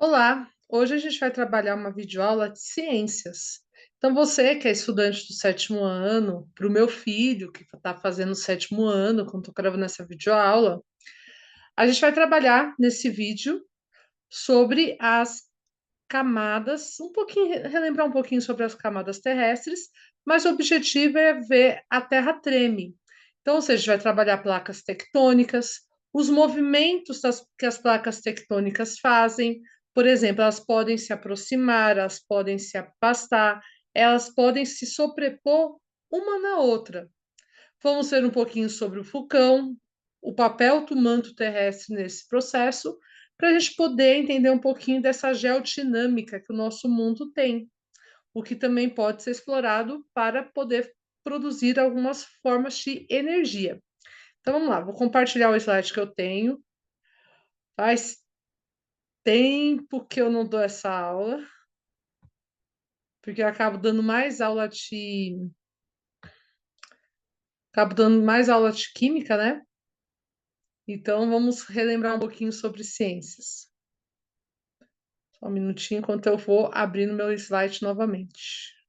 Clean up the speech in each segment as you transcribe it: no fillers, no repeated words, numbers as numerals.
Olá, hoje a gente vai trabalhar uma videoaula de ciências. Então, você que é estudante do sétimo ano, para o meu filho que está fazendo o sétimo ano, quando estou gravando essa videoaula, a gente vai trabalhar nesse vídeo sobre as camadas, um pouquinho, relembrar um pouquinho sobre as camadas terrestres, mas o objetivo é ver a Terra treme. Então, ou seja, a gente vai trabalhar placas tectônicas, os movimentos que as placas tectônicas fazem. Por exemplo, elas podem se aproximar, elas podem se afastar, elas podem se sobrepor uma na outra. Vamos ver um pouquinho sobre o vulcão, o papel do manto terrestre nesse processo, para a gente poder entender um pouquinho dessa geodinâmica que o nosso mundo tem, o que também pode ser explorado para poder produzir algumas formas de energia. Então vamos lá, vou compartilhar o slide que eu tenho. Faz tempo que eu não dou essa aula, porque eu acabo dando mais aula de química, né? Então vamos relembrar um pouquinho sobre ciências. Só um minutinho enquanto eu vou abrindo meu slide novamente.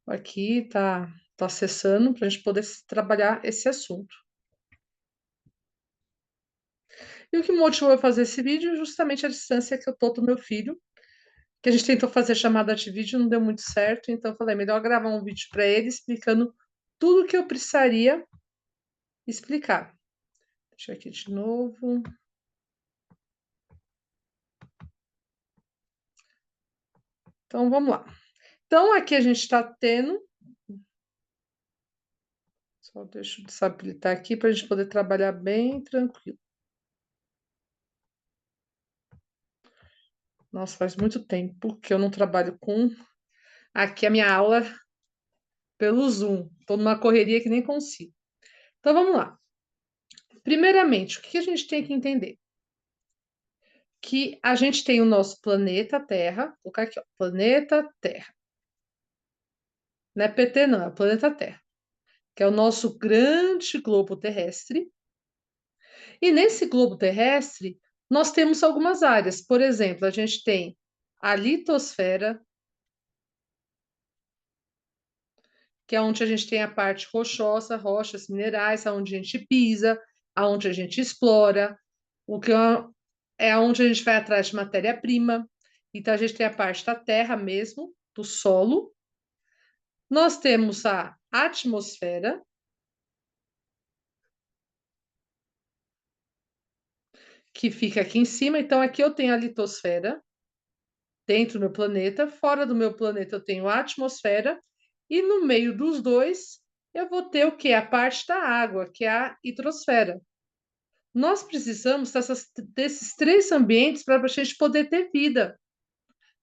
Aqui tá acessando para a gente poder trabalhar esse assunto. E o que me motivou a fazer esse vídeo é justamente a distância que eu tô do meu filho, que a gente tentou fazer chamada de vídeo, não deu muito certo, então eu falei, melhor gravar um vídeo para ele explicando tudo o que eu precisaria explicar. Deixa eu aqui de novo. Então vamos lá. Então aqui a gente está tendo. Só deixa eu desabilitar aqui para a gente poder trabalhar bem tranquilo. Nossa, faz muito tempo que eu não trabalho com. Aqui a minha aula pelo Zoom. Estou numa correria que nem consigo. Então vamos lá. Primeiramente, o que a gente tem que entender? Que a gente tem o nosso planeta Terra. Vou colocar aqui, ó, planeta Terra. Não é PT, não, é o planeta Terra, que é o nosso grande globo terrestre. E nesse globo terrestre, nós temos algumas áreas. Por exemplo, a gente tem a litosfera, que é onde a gente tem a parte rochosa, rochas, minerais, aonde a gente pisa, aonde a gente explora, o que é onde a gente vai atrás de matéria-prima. Então a gente tem a parte da terra mesmo, do solo. Nós temos a atmosfera, que fica aqui em cima. Então aqui eu tenho a litosfera dentro do meu planeta, fora do meu planeta eu tenho a atmosfera e no meio dos dois eu vou ter o que? A parte da água, que é a hidrosfera. Nós precisamos desses três ambientes para a gente poder ter vida.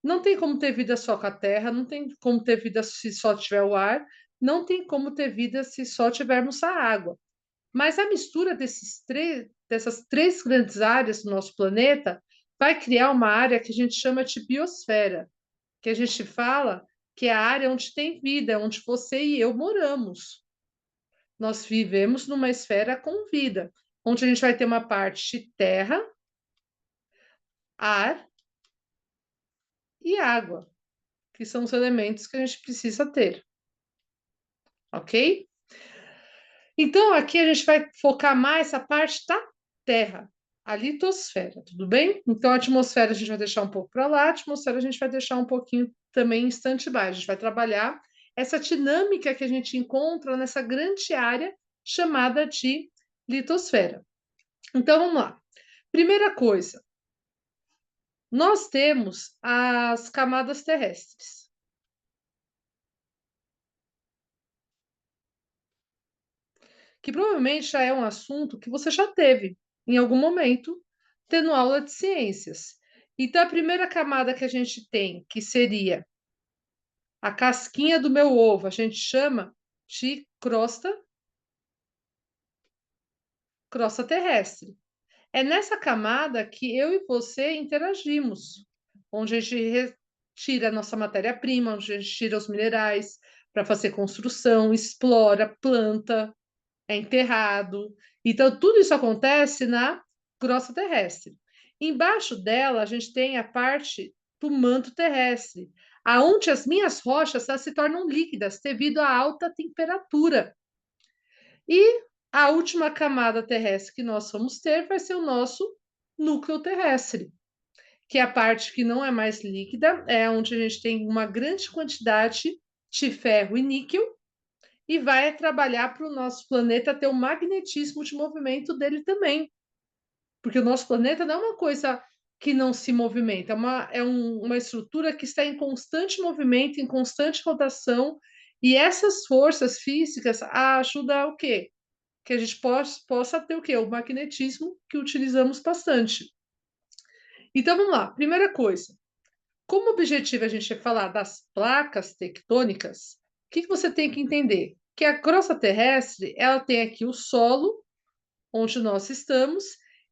Não tem como ter vida só com a terra, não tem como ter vida se só tiver o ar, não tem como ter vida se só tivermos a água. Mas a mistura dessas três grandes áreas do nosso planeta vai criar uma área que a gente chama de biosfera, que a gente fala que é a área onde tem vida, onde você e eu moramos. Nós vivemos numa esfera com vida, onde a gente vai ter uma parte de terra, ar e água, que são os elementos que a gente precisa ter, ok? Então, aqui a gente vai focar mais a parte da Terra, a litosfera, tudo bem? Então, a atmosfera a gente vai deixar um pouco para lá, a atmosfera a gente vai deixar um pouquinho também em stand-by. A gente vai trabalhar essa dinâmica que a gente encontra nessa grande área chamada de litosfera. Então, vamos lá. Primeira coisa, nós temos as camadas terrestres, que provavelmente já é um assunto que você já teve em algum momento, tendo aula de ciências. Então, a primeira camada que a gente tem, que seria a casquinha do meu ovo, a gente chama de crosta terrestre. É nessa camada que eu e você interagimos. onde a gente retira a nossa matéria-prima, onde a gente tira os minerais para fazer construção, explora, planta, é enterrado. Então, tudo isso acontece na crosta terrestre. Embaixo dela, a gente tem a parte do manto terrestre, aonde as minhas rochas elas se tornam líquidas devido à alta temperatura. E a última camada terrestre que nós vamos ter vai ser o nosso núcleo terrestre, que é a parte que não é mais líquida, é onde a gente tem uma grande quantidade de ferro e níquel e vai trabalhar para o nosso planeta ter o magnetismo de movimento dele também. Porque o nosso planeta não é uma coisa que não se movimenta, uma estrutura que está em constante movimento, em constante rotação, e essas forças físicas ajudam o quê? Que a gente possa ter o quê? O magnetismo que utilizamos bastante. Então vamos lá, primeira coisa. Como objetivo a gente é falar das placas tectônicas, o que você tem que entender? Que a crosta terrestre, ela tem aqui o solo, onde nós estamos.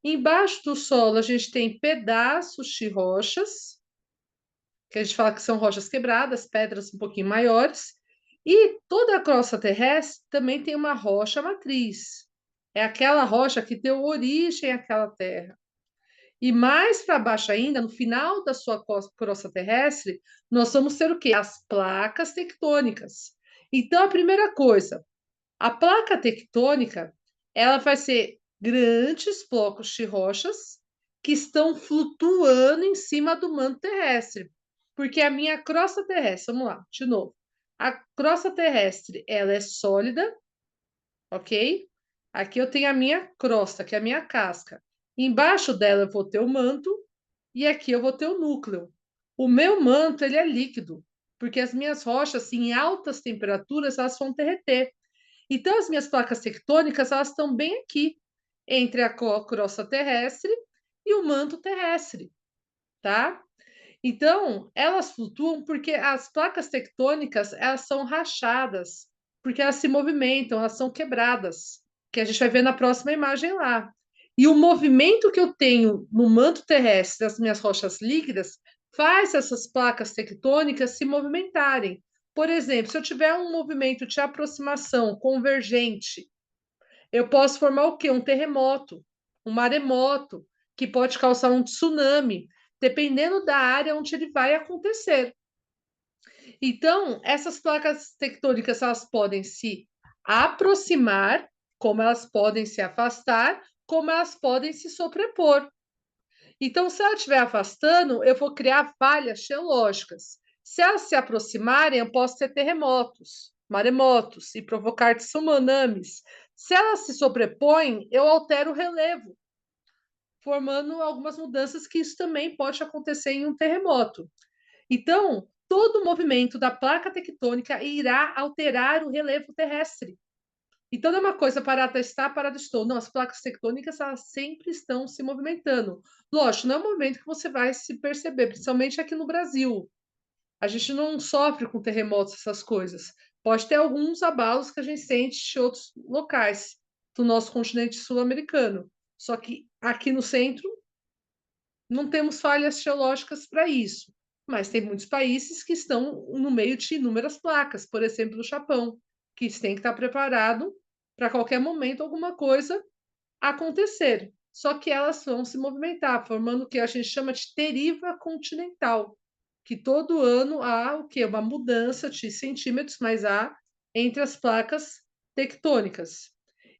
Embaixo do solo, a gente tem pedaços de rochas, que a gente fala que são rochas quebradas, pedras um pouquinho maiores. E toda a crosta terrestre também tem uma rocha matriz. É aquela rocha que deu origem àquela terra. E mais para baixo ainda, no final da sua crosta terrestre, nós vamos ter o quê? As placas tectônicas. Então, a primeira coisa, a placa tectônica, ela vai ser grandes blocos de rochas que estão flutuando em cima do manto terrestre. Porque a minha crosta terrestre, vamos lá, de novo. A crosta terrestre, ela é sólida, ok? Aqui eu tenho a minha crosta, que é a minha casca. Embaixo dela eu vou ter o manto e aqui eu vou ter o núcleo. O meu manto, ele é líquido, porque as minhas rochas, assim, em altas temperaturas, elas vão derreter. Então, as minhas placas tectônicas, elas estão bem aqui, entre a crosta terrestre e o manto terrestre, tá? Então, elas flutuam porque as placas tectônicas, elas são rachadas, porque elas se movimentam, elas são quebradas, que a gente vai ver na próxima imagem lá. E o movimento que eu tenho no manto terrestre das minhas rochas líquidas faz essas placas tectônicas se movimentarem. Por exemplo, se eu tiver um movimento de aproximação convergente, eu posso formar o quê? Um terremoto, um maremoto, que pode causar um tsunami, dependendo da área onde ele vai acontecer. Então, essas placas tectônicas elas podem se aproximar, como elas podem se afastar, como elas podem se sobrepor. Então, se ela estiver afastando, eu vou criar falhas geológicas. Se elas se aproximarem, eu posso ter terremotos, maremotos e provocar tsunamis. Se elas se sobrepõem, eu altero o relevo, formando algumas mudanças que isso também pode acontecer em um terremoto. Então, todo o movimento da placa tectônica irá alterar o relevo terrestre. Então, não é uma coisa parada está, parada estou. Não, as placas tectônicas elas sempre estão se movimentando. Lógico, não é um movimento que você vai se perceber, principalmente aqui no Brasil. A gente não sofre com terremotos, essas coisas. Pode ter alguns abalos que a gente sente em outros locais do nosso continente sul-americano. Só que aqui no centro não temos falhas geológicas para isso. Mas tem muitos países que estão no meio de inúmeras placas, por exemplo, o Japão, que tem que estar preparado para qualquer momento alguma coisa acontecer. Só que elas vão se movimentar, formando o que a gente chama de deriva continental, que todo ano há o quê? Uma mudança de centímetros, mas há entre as placas tectônicas.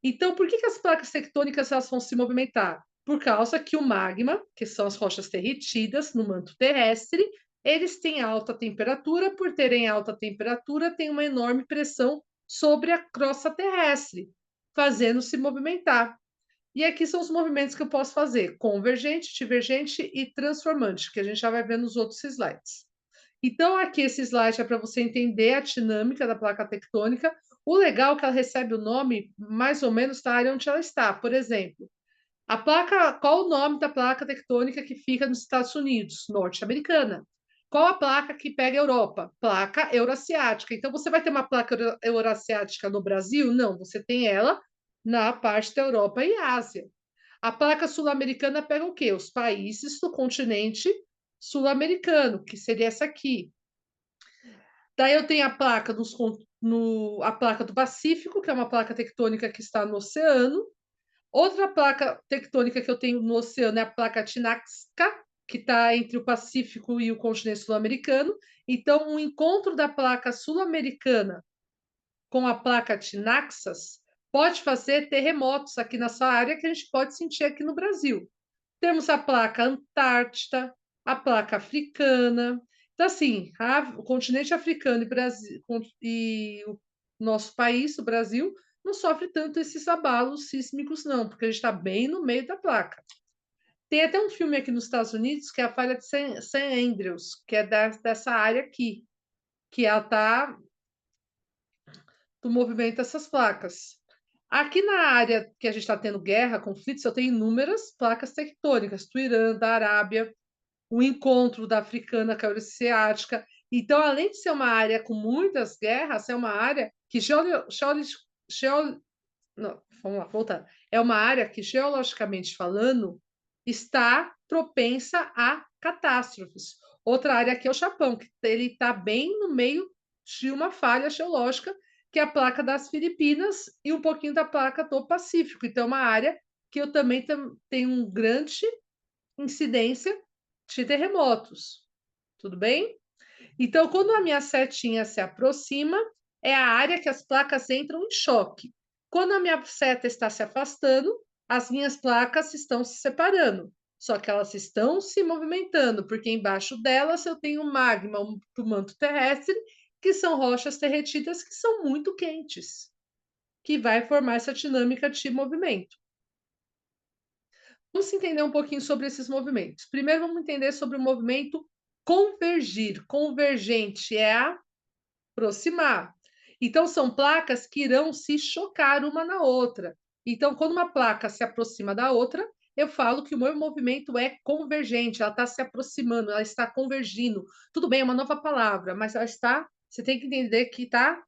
Então, por que as placas tectônicas elas vão se movimentar? Por causa que o magma, que são as rochas derretidas no manto terrestre, eles têm alta temperatura, por terem alta temperatura, tem uma enorme pressão sobre a crosta terrestre, fazendo se movimentar. E aqui são os movimentos que eu posso fazer: convergente, divergente e transformante, que a gente já vai ver nos outros slides. Então, aqui esse slide é para você entender a dinâmica da placa tectônica. O legal é que ela recebe o nome mais ou menos da área onde ela está. Por exemplo, a placa, qual o nome da placa tectônica que fica nos Estados Unidos? Norte-americana. Qual a placa que pega a Europa? Placa eurasiática. Então, você vai ter uma placa eurasiática no Brasil? Não, você tem ela na parte da Europa e Ásia. A placa sul-americana pega o quê? Os países do continente sul-americano, que seria essa aqui. Daí eu tenho a placa a placa do Pacífico, que é uma placa tectônica que está no oceano. Outra placa tectônica que eu tenho no oceano é a placa Tinaxca, que está entre o Pacífico e o continente sul-americano. Então, o encontro da placa sul-americana com a placa Tinaxas pode fazer terremotos aqui nessa área que a gente pode sentir aqui no Brasil. Temos a placa Antártida, a placa africana. Então, assim, o continente africano e o nosso país, o Brasil, não sofre tanto esses abalos sísmicos, não, porque a gente está bem no meio da placa. Tem até um filme aqui nos Estados Unidos que é a falha de St. Andrews, que é dessa área aqui, que ela está do movimento dessas placas. Aqui na área que a gente está tendo guerra, conflitos, eu tenho inúmeras placas tectônicas, do Irã, da Arábia, o encontro da africana com a euroasiática. Então, além de ser uma área com muitas guerras, é uma área que não, vamos lá, voltar. É uma área que, geologicamente falando, está propensa a catástrofes. Outra área aqui é o Japão, que ele está bem no meio de uma falha geológica, que é a placa das Filipinas e um pouquinho da placa do Pacífico. Então, é uma área que eu também tenho um grande incidência de terremotos. Tudo bem? Então, quando a minha setinha se aproxima, é a área que as placas entram em choque. Quando a minha seta está se afastando, as minhas placas estão se separando. Só que elas estão se movimentando, porque embaixo delas eu tenho magma do manto terrestre, que são rochas derretidas que são muito quentes, que vai formar essa dinâmica de movimento. Vamos entender um pouquinho sobre esses movimentos. Primeiro, vamos entender sobre o movimento convergir. Convergente é aproximar. Então, são placas que irão se chocar uma na outra. Então, quando uma placa se aproxima da outra, eu falo que o meu movimento é convergente, ela está se aproximando, ela está convergindo. Tudo bem, é uma nova palavra, mas ela está. Você tem que entender que está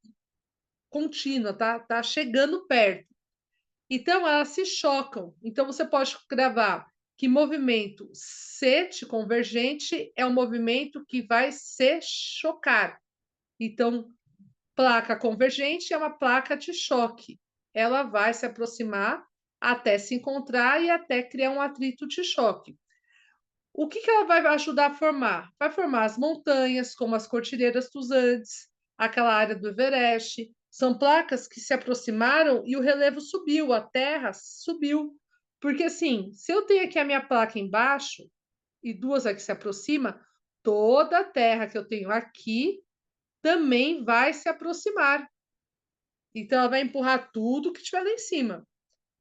contínua, tá chegando perto. Então, elas se chocam. Então, você pode gravar que movimento sete convergente é um movimento que vai se chocar. Então, placa convergente é uma placa de choque. Ela vai se aproximar até se encontrar e até criar um atrito de choque. O que ela vai ajudar a formar? Vai formar as montanhas, como as Cordilheiras dos Andes, aquela área do Everest. São placas que se aproximaram e o relevo subiu, a terra subiu. Porque, assim, se eu tenho aqui a minha placa embaixo e duas aqui se aproximam, toda a terra que eu tenho aqui também vai se aproximar. Então, ela vai empurrar tudo que tiver lá em cima,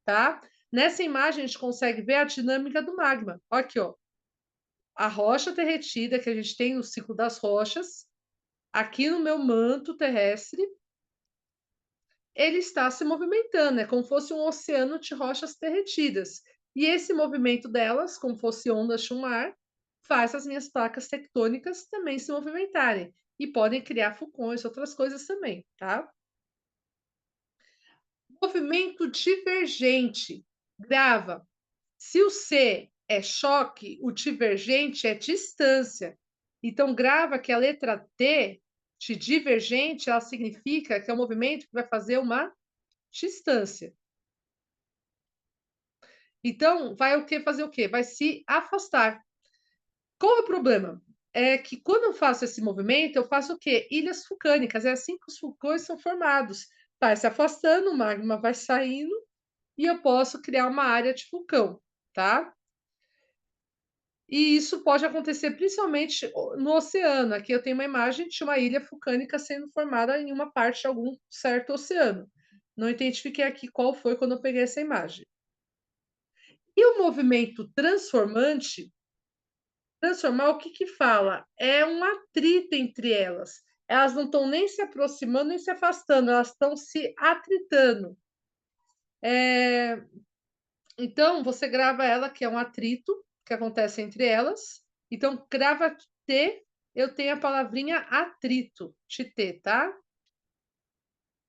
tá? Nessa imagem, a gente consegue ver a dinâmica do magma. Olha aqui, ó. A rocha derretida que a gente tem no ciclo das rochas, aqui no meu manto terrestre, ele está se movimentando, é como se fosse um oceano de rochas derretidas. E esse movimento delas, como fosse ondas de um mar, faz as minhas placas tectônicas também se movimentarem. E podem criar vulcões, outras coisas também, tá? Movimento divergente. Grava. Se o C é choque, o divergente é distância. Então, grava que a letra T de divergente, ela significa que é um movimento que vai fazer uma distância. Então, vai o quê? Fazer o quê? Vai se afastar. Qual é o problema? É que quando eu faço esse movimento, eu faço o quê? Ilhas vulcânicas. É assim que os vulcões são formados. Vai se afastando, o magma vai saindo e eu posso criar uma área de vulcão, tá? E isso pode acontecer principalmente no oceano. Aqui eu tenho uma imagem de uma ilha vulcânica sendo formada em uma parte de algum certo oceano. Não identifiquei aqui qual foi quando eu peguei essa imagem. E o movimento transformante, transformar, o que que fala? É um atrito entre elas. Elas não estão nem se aproximando nem se afastando, elas estão se atritando. Então, você grava ela, que é um atrito que acontece entre elas. Então, grava T, eu tenho a palavrinha atrito, de T, tá?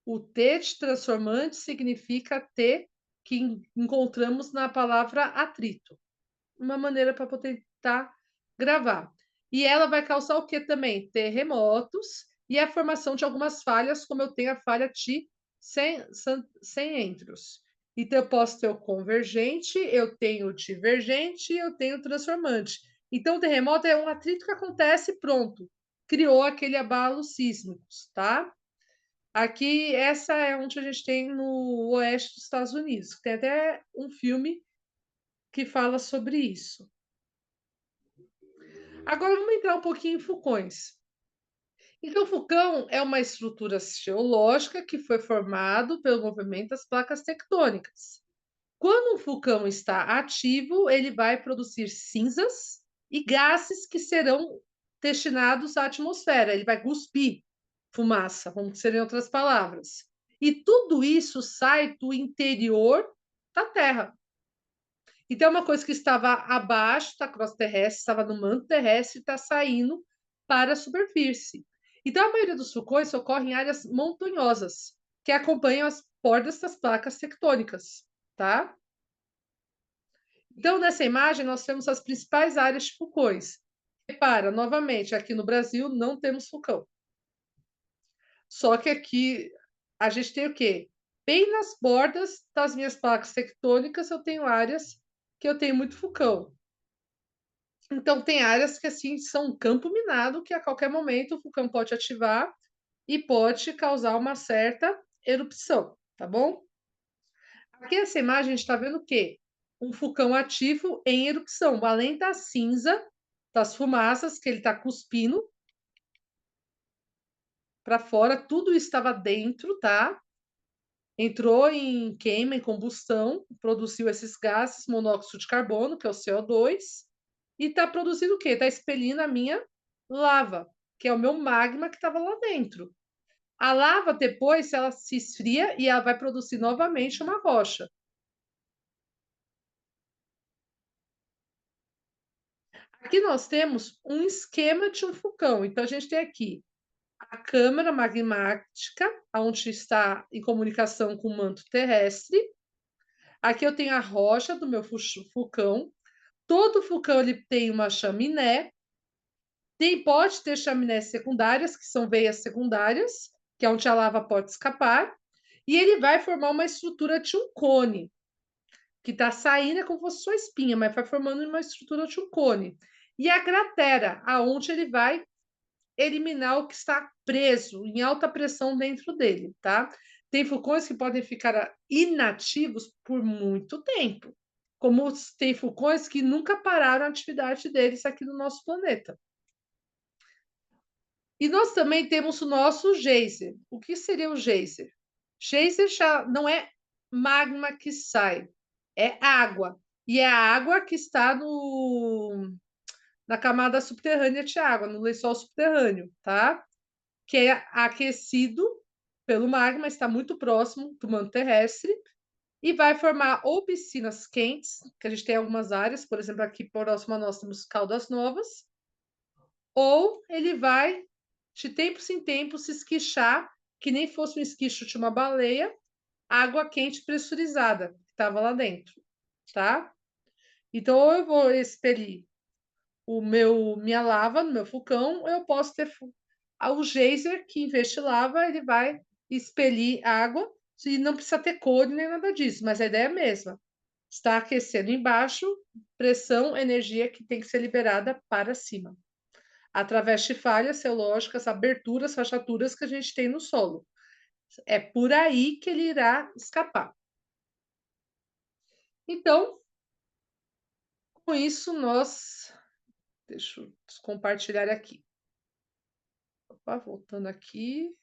O T de transformante significa T que encontramos na palavra atrito. Uma maneira para poder tentar gravar. E ela vai causar o quê também? Terremotos e a formação de algumas falhas, como eu tenho a falha Ti sem entros. Então, eu posso ter o convergente, eu tenho o divergente e eu tenho o transformante. Então, o terremoto é um atrito que acontece, pronto, criou aquele abalo sísmico, tá? Aqui, essa é onde a gente tem no oeste dos Estados Unidos. Tem até um filme que fala sobre isso. Agora vamos entrar um pouquinho em vulcões. Então, o vulcão é uma estrutura geológica que foi formado pelo movimento das placas tectônicas. Quando um vulcão está ativo, ele vai produzir cinzas e gases que serão destinados à atmosfera. Ele vai cuspir fumaça, vamos dizer em outras palavras. E tudo isso sai do interior da Terra. Então, é uma coisa que estava abaixo da crosta terrestre, estava no manto terrestre, está saindo para a superfície. Então, a maioria dos vulcões ocorre em áreas montanhosas, que acompanham as bordas das placas tectônicas, tá? Então, nessa imagem, nós temos as principais áreas de vulcões. Repara, novamente, aqui no Brasil não temos vulcão. Só que aqui a gente tem o quê? Bem nas bordas das minhas placas tectônicas, eu tenho áreas que eu tenho muito vulcão. Então, tem áreas que assim são um campo minado que a qualquer momento o vulcão pode ativar e pode causar uma certa erupção, tá bom? Aqui essa imagem a gente está vendo o quê? Um vulcão ativo em erupção, além da cinza, das fumaças que ele está cuspindo para fora, tudo estava dentro, tá? Entrou em queima, em combustão, produziu esses gases, monóxido de carbono, que é o CO2, e está produzindo o quê? Está expelindo a minha lava, que é o meu magma que estava lá dentro. A lava, depois, ela se esfria e ela vai produzir novamente uma rocha. Aqui nós temos um esquema de um vulcão. Então, a gente tem aqui a câmara magmática, onde está em comunicação com o manto terrestre. Aqui eu tenho a rocha do meu vulcão. Todo vulcão ele tem uma chaminé. Pode ter chaminés secundárias, que são veias secundárias, que é onde a lava pode escapar. E ele vai formar uma estrutura de um cone, que está saindo é como se fosse sua espinha, mas vai formando uma estrutura de um cone. E a cratera, aonde ele vai eliminar o que está preso em alta pressão dentro dele, tá? Tem vulcões que podem ficar inativos por muito tempo, como tem vulcões que nunca pararam a atividade deles aqui no nosso planeta. E nós também temos o nosso geyser. O que seria o geyser? Geyser já não é magma que sai, é água. E é a água que está na camada subterrânea de água, no lençol subterrâneo, tá? Que é aquecido pelo magma, está muito próximo do manto terrestre e vai formar ou piscinas quentes, que a gente tem algumas áreas, por exemplo, aqui próximo a nós temos Caldas Novas, ou ele vai, de tempos em tempos, se esquichar, que nem fosse um esquicho de uma baleia, água quente pressurizada, que estava lá dentro, tá? Então, ou eu vou expelir minha lava no meu vulcão, ou eu posso ter o geyser, que em vez de lava, ele vai expelir água, e não precisa ter cor nem nada disso, mas a ideia é a mesma. Está aquecendo embaixo, pressão, energia que tem que ser liberada para cima através de falhas geológicas, aberturas, rachaturas que a gente tem no solo. É por aí que ele irá escapar. Então, com isso, nós. Deixa eu compartilhar aqui. Opa, voltando aqui.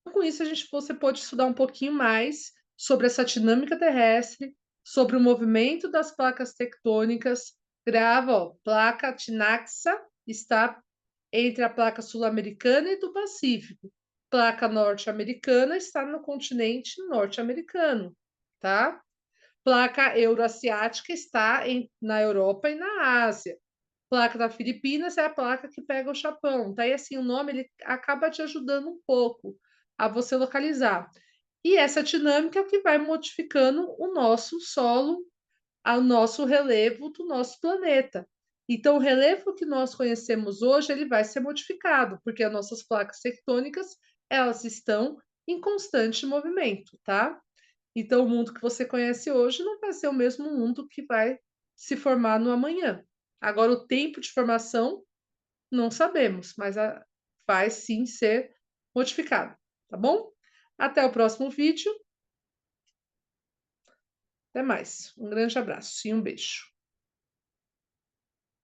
Com isso, você pode estudar um pouquinho mais sobre essa dinâmica terrestre, sobre o movimento das placas tectônicas. Grava, ó, placa Tinaxa está entre a placa sul-americana e do Pacífico. Placa norte-americana está no continente norte-americano, tá? Placa euroasiática está na Europa e na Ásia. Placa da Filipinas é a placa que pega o Japão. Daí, assim, o nome ele acaba te ajudando um pouco a você localizar. E essa dinâmica é o que vai modificando o nosso solo, ao nosso relevo do nosso planeta. Então, o relevo que nós conhecemos hoje, ele vai ser modificado, porque as nossas placas tectônicas, elas estão em constante movimento, tá? Então, o mundo que você conhece hoje não vai ser o mesmo mundo que vai se formar no amanhã. Agora, o tempo de formação, não sabemos, mas vai sim ser modificado, tá bom? Até o próximo vídeo. Até mais. Um grande abraço e um beijo.